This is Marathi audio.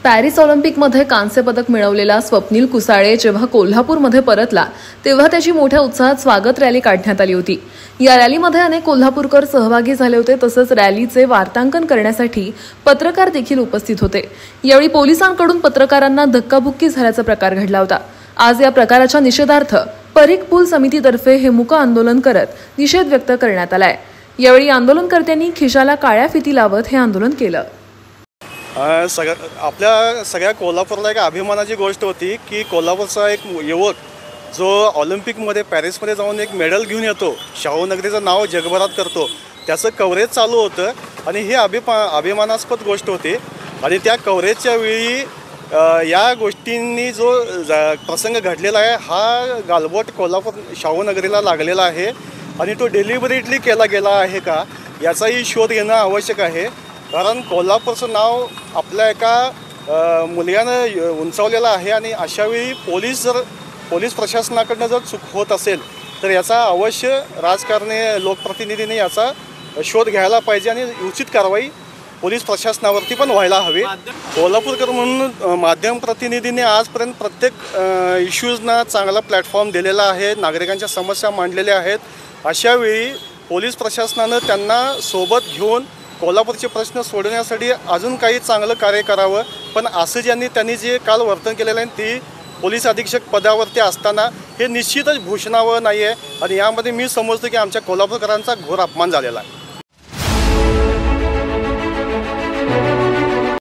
पॅरिस ऑलिम्पिकमध्ये कांस्य पदक मिळवलेला स्वप्नील कुसाळे जेव्हा कोल्हापूरमध्ये परतला तेव्हा त्याची मोठ्या उत्साहात स्वागत रॅली काढण्यात आली होती। या रॅलीमध्ये अनेक कोल्हापूरकर सहभागी झाले होते। तसंच रॅलीचे वार्तांकन करण्यासाठी पत्रकार देखील उपस्थित होते। यावेळी पोलिसांकडून पत्रकारांना धक्काबुक्की झाल्याचा प्रकार घडला होता। आज या प्रकाराच्या निषेधार्थ परीख पूल समितीतर्फे हे मूक आंदोलन करत निषेध व्यक्त करण्यात आलाय। यावेळी आंदोलनकर्त्यांनी खिशाला काळ्या फिती लावत हे आंदोलन केलं। आपल्या सगळ्या कोल्हापूरला एक अभिमानाची गोष्ट होती की कोल्हापूरचा एक युवक जो ऑलिम्पिकमध्ये पॅरिसमध्ये जाऊन एक मेडल घेऊन येतो, शाहूनगरीचं नाव जगभरात करतो, त्याचं कव्हरेज चालू होतं आणि ही अभिमानास्पद गोष्ट होती। आणि त्या कव्हरेजच्या वेळी या गोष्टींनी जो प्रसंग घडलेला आहे हा गालबोट कोल्हापूर शाहूनगरीला लागलेला आहे आणि तो डेलिबरेटली केला गेला आहे का याचाही शोध घेणं आवश्यक आहे। कारण कोल्हापूरचं नाव आपल्या एका मुलग्यानं उंचावलेलं आहे आणि अशावेळी पोलीस प्रशासनाकडनं जर चूक होत असेल तर याचा अवश्य राजकारणी लोकप्रतिनिधींनी याचा शोध घ्यायला पाहिजे आणि उचित कारवाई पोलीस प्रशासनावरती पण व्हायला हवी। कोल्हापूरकर म्हणून माध्यम प्रतिनिधींनी आजपर्यंत प्रत्येक इश्यूजना चांगला प्लॅटफॉर्म दिलेला आहे, नागरिकांच्या समस्या मांडलेल्या आहेत। अशावेळी पोलीस प्रशासनानं त्यांना सोबत घेऊन कोल्हापूरचे प्रश्न सोडवण्यासाठी अजून काही चांगलं कार्य करावं। पण असं त्यांनी जे काल वर्तन केलेलं आहे ती पोलीस अधीक्षक पदावरती असताना हे निश्चितच भूषणावं नाही आहे आणि यामध्ये मी समजतो की आमच्या कोल्हापूरकरांचा घोर अपमान झालेला आहे।